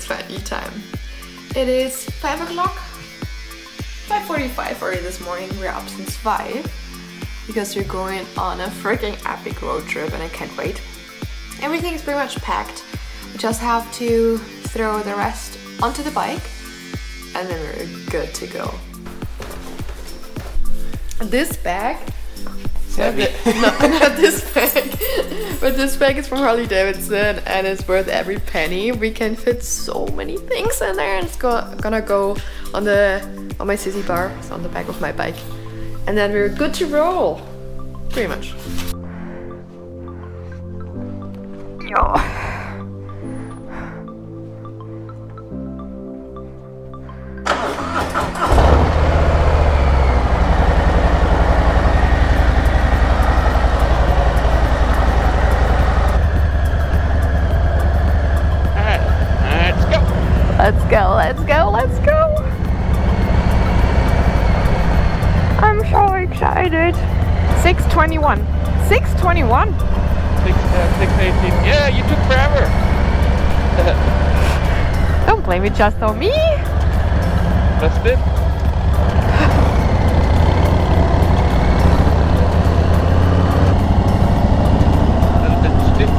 funny time. It is 5 o'clock, 5:45 already this morning. We're up since 5 because we're going on a freaking epic road trip and I can't wait. Everything is pretty much packed. We just have to throw the rest onto the bike and then we're good to go. This bag, no, not this bag, but this bag is from Harley-Davidson and it's worth every penny. We can fit so many things in there and it's gonna go on my sissy bar, so on the back of my bike. And then we're good to roll, pretty much. Yo. Let's go! I'm so excited. 6:21. 6:21? 6:18. Yeah, you took forever. Don't blame it just on me. That's it. A little bit stiff.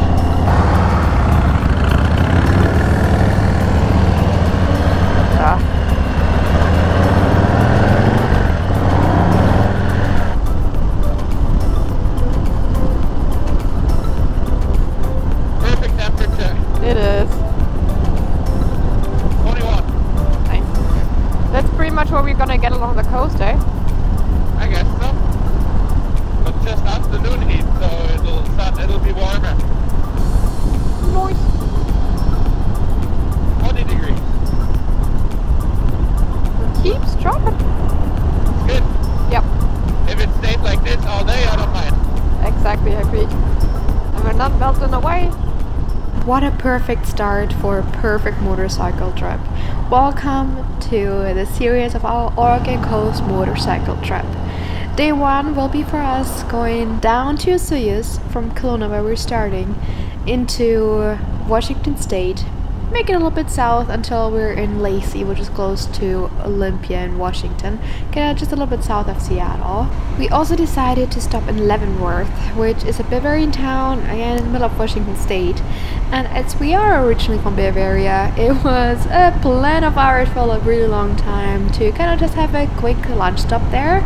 Where we're gonna get along the coast, eh? I guess so. But just afternoon heat, so it'll be warmer. Nice. 20 degrees. It keeps dropping. It's good. Yep. If it stays like this all day, I don't mind. Exactly, agreed. And we're not melting away. What a perfect start for a perfect motorcycle trip. Welcome to the series of our Oregon Coast motorcycle trip. Day 1 will be for us going down to Soyuz from Kelowna, where we're starting, into Washington State, make it a little bit south until we're in Lacey, which is close to Olympia in Washington, just a little bit south of Seattle. We also decided to stop in Leavenworth, which is a Bavarian town, again in the middle of Washington State. And as we are originally from Bavaria, it was a plan of ours for a really long time to kind of just have a quick lunch stop there.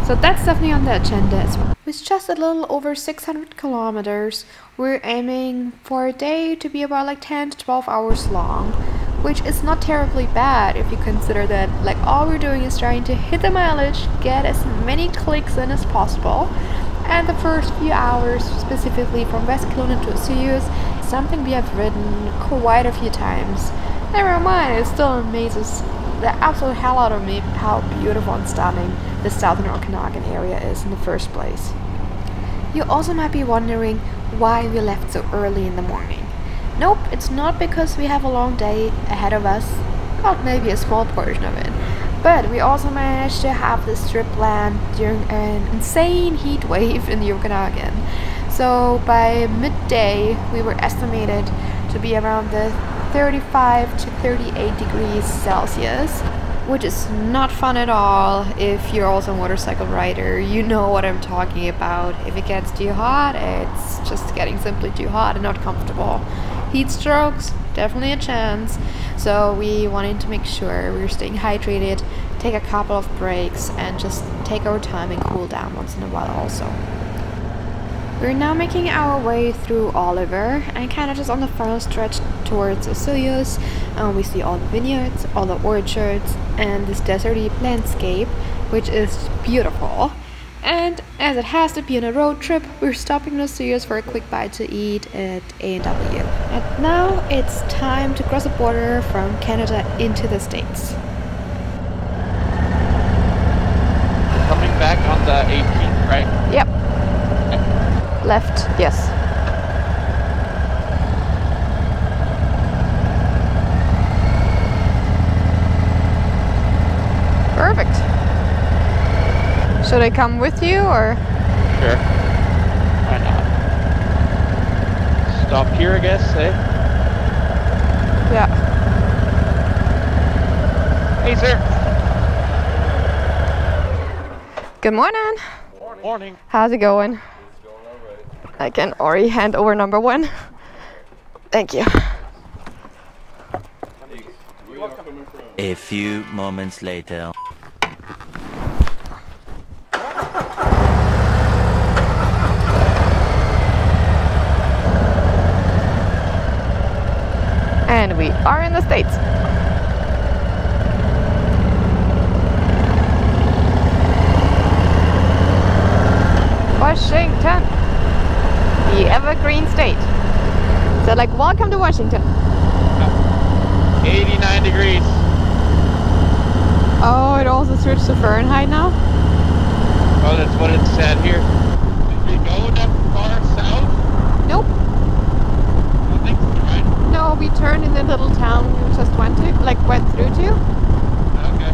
So that's definitely on the agenda as well. With just a little over 600 kilometers, we're aiming for a day to be about like 10 to 12 hours long, which is not terribly bad if you consider that like all we're doing is trying to hit the mileage, get as many clicks in as possible. And the first few hours, specifically from West Kelowna to Soyuz, something we have ridden quite a few times. Never mind, it still amazes the absolute hell out of me how beautiful and stunning the southern Okanagan area is in the first place. You also might be wondering why we left so early in the morning. Nope, it's not because we have a long day ahead of us, well, maybe a small portion of it. But we also managed to have this trip planned during an insane heat wave in the Okanagan. So by midday, we were estimated to be around the 35 to 38 degrees Celsius, which is not fun at all. If you're also a motorcycle rider, you know what I'm talking about. If it gets too hot, it's just getting simply too hot and not comfortable. Heat strokes, definitely a chance. So we wanted to make sure we were staying hydrated, take a couple of breaks, and just take our time and cool down once in a while also. We're now making our way through Oliver and kind of just on the final stretch towards Soyuz. We see all the vineyards, all the orchards, and this deserty landscape, which is beautiful. And as it has to be on a road trip, we're stopping in Soyuz for a quick bite to eat at A&W. And now it's time to cross the border from Canada into the States. Coming back on the 18th, right? Yep. Left, yes. Perfect. Should I come with you or? Sure. Why not? Stop here, I guess, eh? Yeah. Hey, sir. Good morning. Morning. How's it going? I can already hand over number 1. Thank you. A few moments later. And we are in the States. Washington, the evergreen state. So like, welcome to Washington. 89 degrees. Oh, it also switched to Fahrenheit now? Oh, that's what it said here. Did we go that far south? Nope. I don't think so, right? No, we turned in the little town we just went through to. Okay.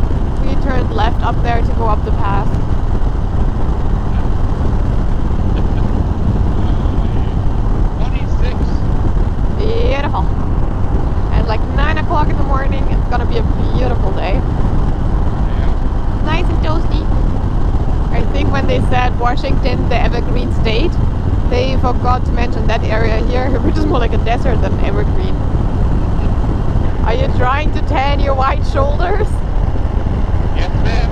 We turned left up there to go up the path. 26. Beautiful. At like 9 o'clock in the morning, it's gonna be a beautiful day. Yeah. Nice and toasty. I think when they said Washington, the evergreen state, they forgot to mention that area here, which is more like a desert than evergreen. Are you trying to tan your white shoulders? Yes, ma'am.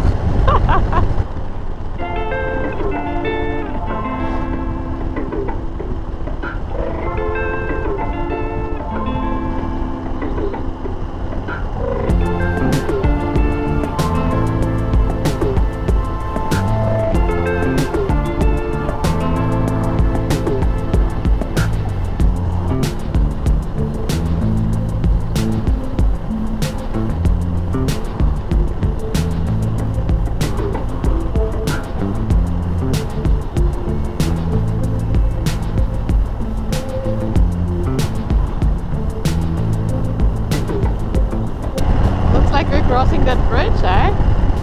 Crossing that bridge, eh?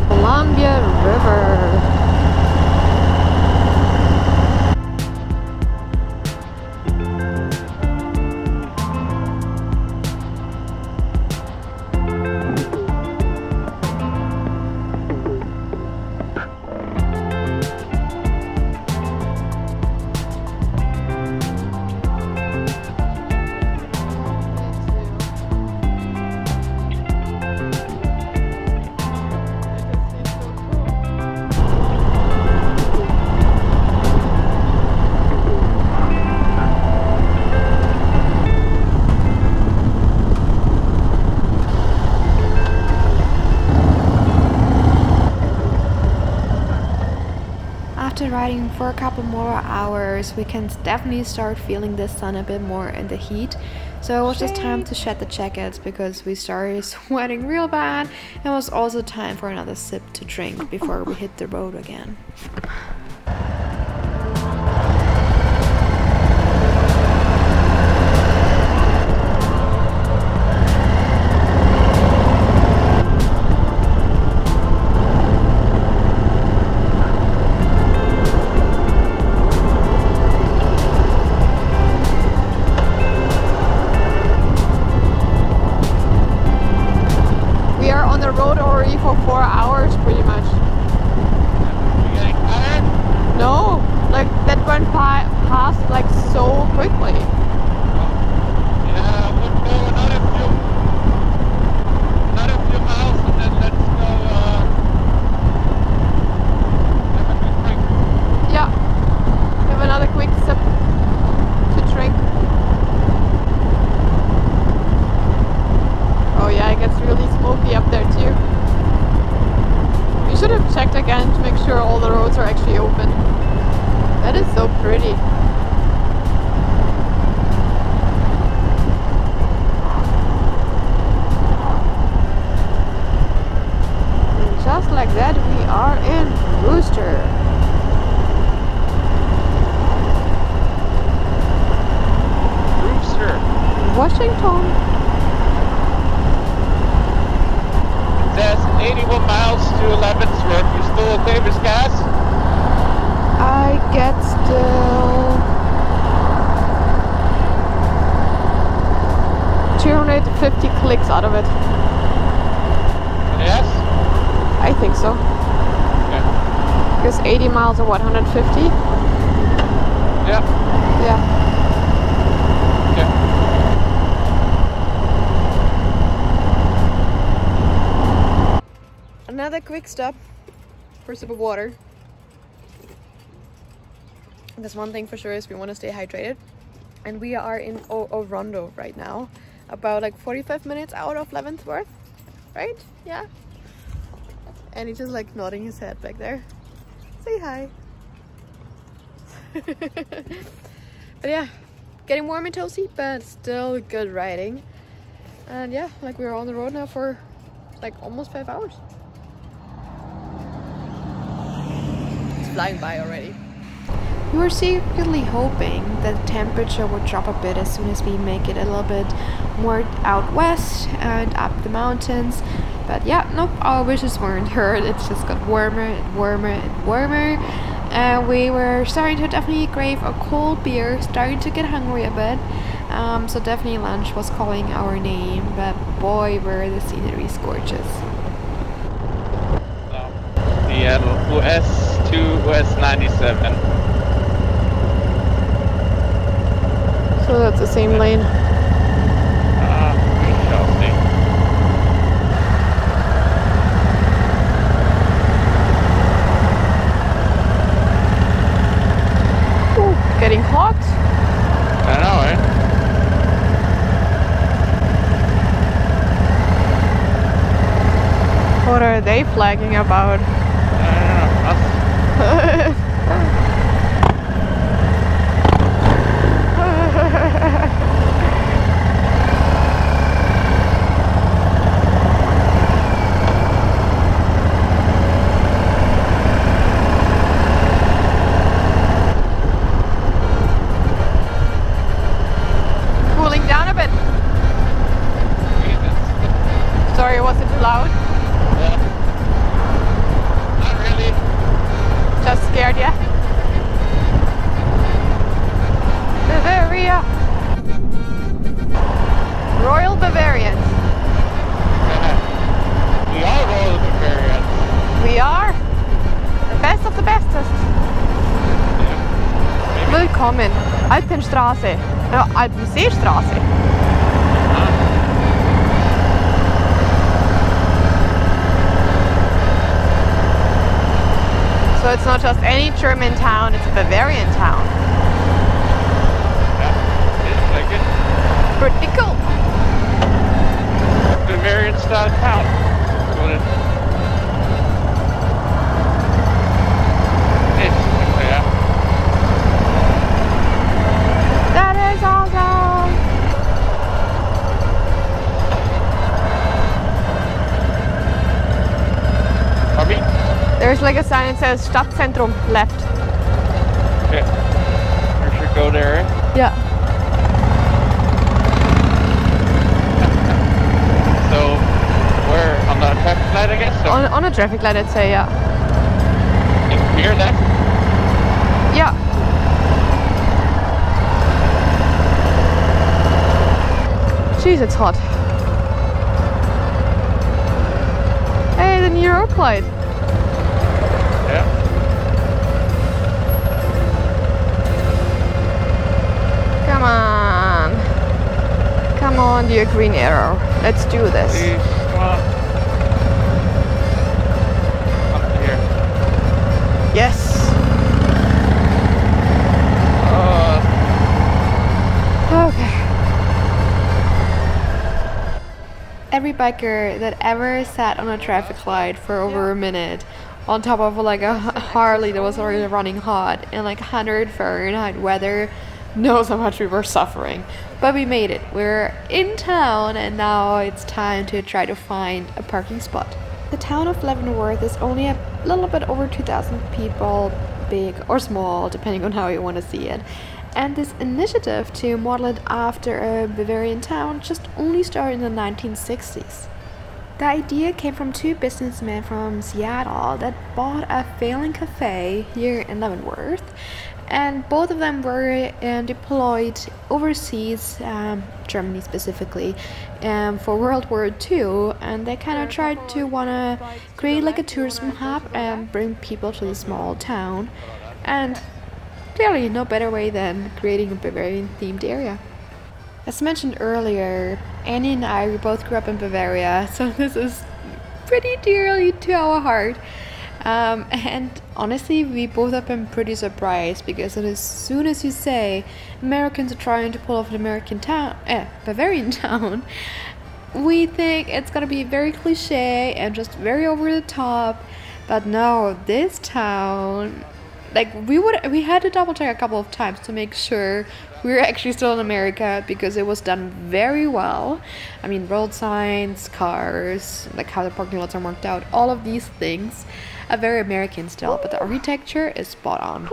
Columbia River. After riding for a couple more hours, we can definitely start feeling the sun a bit more in the heat. So it was just time to shed the jackets because we started sweating real bad. It was also time for another sip to drink before we hit the road again. For 4 hours pretty much. You getting tired? No, like that went past like so quickly. Yeah, we'll go another few miles and then let's go have a quick drink. Yeah, have another quick sip to drink. Oh yeah, it gets really smoky up there too. We should have checked again to make sure all the roads are actually open. That is so pretty. And just like that, we are in Brewster. Washington. That's 81 miles to Leavenworth. You still okay with gas? I get still 250 clicks out of it. Yes? I think so. Okay. Because 80 miles are what, 150? Yeah. Yeah. Okay. Another quick stop for a sip of water. Because one thing for sure is we want to stay hydrated. And we are in Orondo right now. About like 45 minutes out of Leavenworth. Right? Yeah. And he's just like nodding his head back there. Say hi. But yeah, getting warm and toasty, but still good riding. And yeah, like we're on the road now for like almost 5 hours. It's flying by already. We were secretly hoping that the temperature would drop a bit as soon as we make it a little bit more out west and up the mountains. But yeah, nope, our wishes weren't heard. It's just got warmer and warmer and warmer. And we were starting to definitely crave a cold beer, starting to get hungry a bit. So definitely lunch was calling our name, but boy, were the sceneries gorgeous. Seattle, US to US 97. So that's the same lane. We shall see. Ooh, getting hot. I know, eh? What are they flagging about? I don't know. Cooling down a bit. Jesus. Sorry, was it too loud? Yeah. Not really. Just scared, yeah? Bavaria! Royal Bavarians. We are Royal Bavarians. We are the best of the bestest. Yeah. Maybe. Willkommen. Alpenstraße. Ja, Alpenseestraße. So it's not just any German town, it's a Bavarian town. Yeah, it's like it. Pretty cool. Bavarian-style town. That's what it is. Yeah. That is awesome. Bobby? There's like a sign that says Stadtzentrum left. Okay. We should go there, eh? Yeah. So, we're on the traffic light, I guess? So On a traffic light, I'd say, yeah. you can hear that? Yeah. Jeez, it's hot. Hey, the new road light. Yeah. Come on. Come on, dear green arrow. Let's do this. Please, come on. Up here. Yes. Okay. Every biker that ever sat on a traffic light for over a minute on top of like a Harley that was already running hot in like 100 Fahrenheit weather knows how much we were suffering. But we made it. We're in town and now it's time to try to find a parking spot. The town of Leavenworth is only a little bit over 2,000 people, big or small depending on how you want to see it. And this initiative to model it after a Bavarian town just only started in the 1960s. The idea came from two businessmen from Seattle that bought a failing cafe here in Leavenworth, and both of them were deployed overseas, Germany specifically, for World War II, and they kind of tried to create like a tourism hub and bring people to the small town, and clearly no better way than creating a Bavarian themed area. As mentioned earlier, Annie and I, we both grew up in Bavaria, so this is pretty dearly to our heart. And honestly, we both have been pretty surprised, because as soon as you say Americans are trying to pull off an Bavarian town, we think it's gonna be very cliche and just very over the top. But no, this town, like we had to double check a couple of times to make sure we were actually still in America, because it was done very well. I mean, road signs, cars, like how the parking lots are marked out, all of these things are very American style, but the architecture is spot on.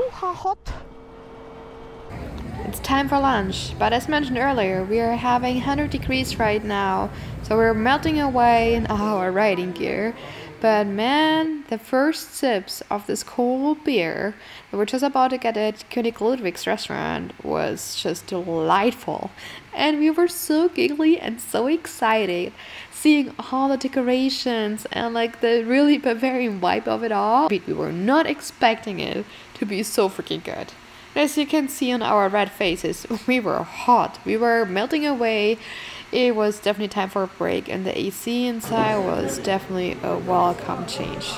It's time for lunch, but as mentioned earlier, we are having 100 degrees right now, so we're melting away in our riding gear. But man, the first sips of this cold beer that we're just about to get at König Ludwig's restaurant was just delightful. And we were so giggly and so excited seeing all the decorations and like the really Bavarian vibe of it all. We were not expecting it to be so freaking good. And as you can see on our red faces, we were hot. We were melting away. It was definitely time for a break, and the AC inside was definitely a welcome change.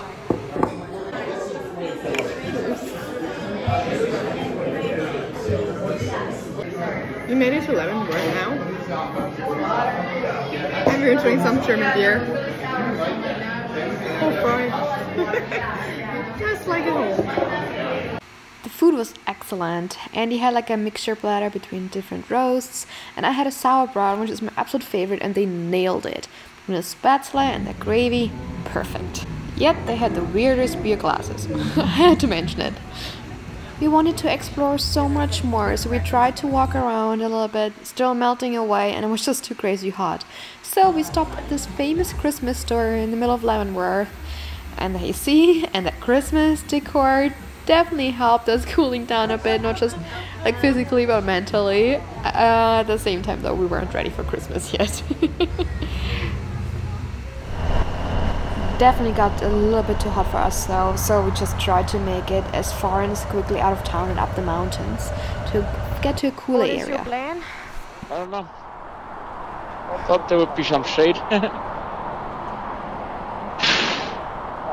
We made it to Leavenworth now, and we're enjoying some German beer. Oh, fine. Just like at home. The food was excellent. Andy had like a mixture platter between different roasts, and I had a sauerbraten, which is my absolute favorite, and they nailed it. With a spatula and the gravy, perfect. Yet they had the weirdest beer glasses. I had to mention it. We wanted to explore so much more, so we tried to walk around a little bit, still melting away, and it was just too crazy hot. So we stopped at this famous Christmas store in the middle of Leavenworth, and the AC and the Christmas decor definitely helped us cooling down a bit, not just like physically but mentally. At the same time though, we weren't ready for Christmas yet. Definitely got a little bit too hot for us though, so we just tried to make it as far and as quickly out of town and up the mountains to get to a cooler area. What is your plan? I don't know. I thought there would be some shade.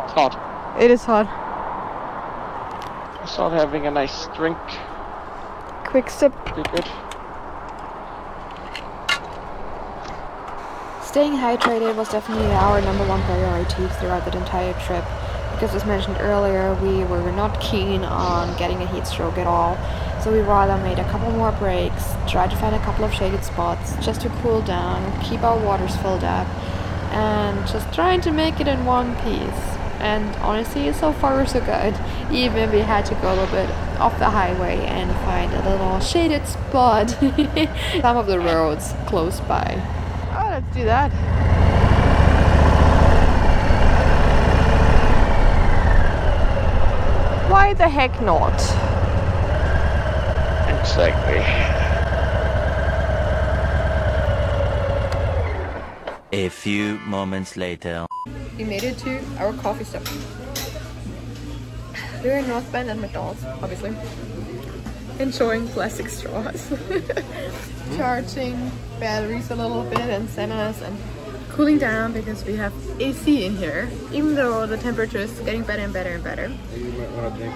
It's hot. It is hot. I thought having a nice drink. Quick sip. Be good. Staying hydrated was definitely our #1 priority throughout the entire trip, because as mentioned earlier, we were not keen on getting a heat stroke at all, so we rather made a couple more breaks, tried to find a couple of shaded spots just to cool down, keep our waters filled up, and just trying to make it in one piece. And honestly, so far so good, even if we had to go a little bit off the highway and find a little shaded spot. Some of the roads close by. Oh, let's do that. Why the heck not? Exactly. A few moments later. We made it to our coffee stop. We're in North Bend at McDonald's, obviously. Enjoying plastic straws. Charging batteries a little bit and semis and cooling down because we have AC in here, even though the temperature is getting better and better and better. You might want to drink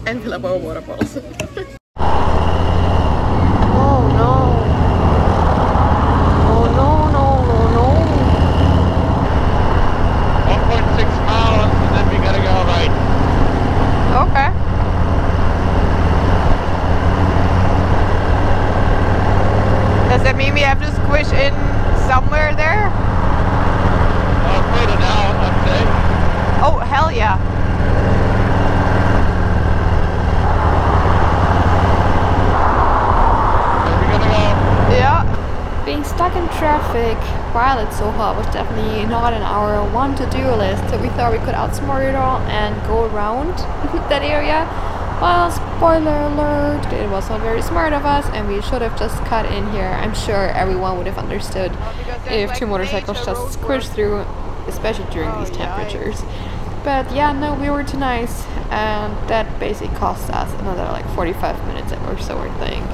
And fill up our water bottles. Does that mean we have to squish in somewhere there? Further down, I'd say. Oh, hell yeah. Where are we gonna go? Yeah. Being stuck in traffic while it's so hot was definitely not in our one to-do list, so we thought we could outsmart it all and go around that area. Well, spoiler alert, it was not very smart of us and we should have just cut in here. I'm sure everyone would have understood if two motorcycles just squished through, especially during these temperatures. But yeah, no, we were too nice, and that basically cost us another like 45 minutes or so, I think.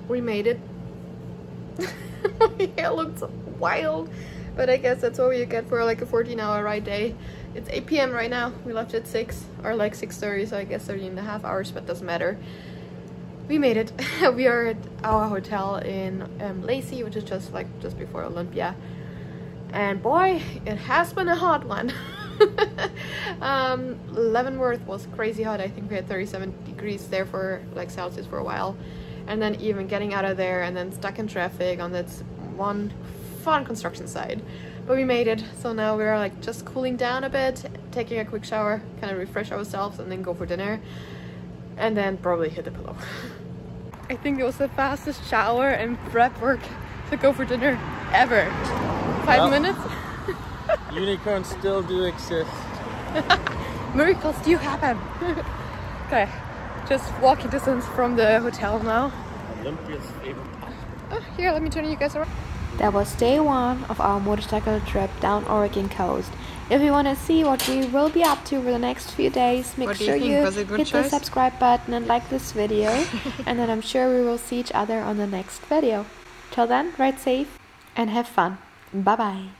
We made it. My hair looks wild, but I guess that's what you get for like a 14-hour ride day. It's 8 p.m. right now. We left at 6 or like 6:30, so I guess 13.5 hours, but doesn't matter. We made it. We are at our hotel in Lacey, which is just before Olympia, and boy, it has been a hot one. Leavenworth was crazy hot. I think we had 37 degrees there for like Celsius for a while, and then even getting out of there and then stuck in traffic on that one fun construction site. But we made it, so now we're like just cooling down a bit, taking a quick shower, kind of refresh ourselves, and then go for dinner, and then probably hit the pillow. I think it was the fastest shower and prep work to go for dinner ever. 5 minutes. Unicorns still do exist. Miracles do happen. Okay, just walking distance from the hotel now. Olympia's favorite. Oh, here, let me turn you guys around. That was day 1 of our motorcycle trip down Oregon coast. If you want to see what we will be up to over the next few days, make sure you hit the subscribe button and like this video. And then I'm sure we will see each other on the next video. Till then, ride safe and have fun. Bye bye.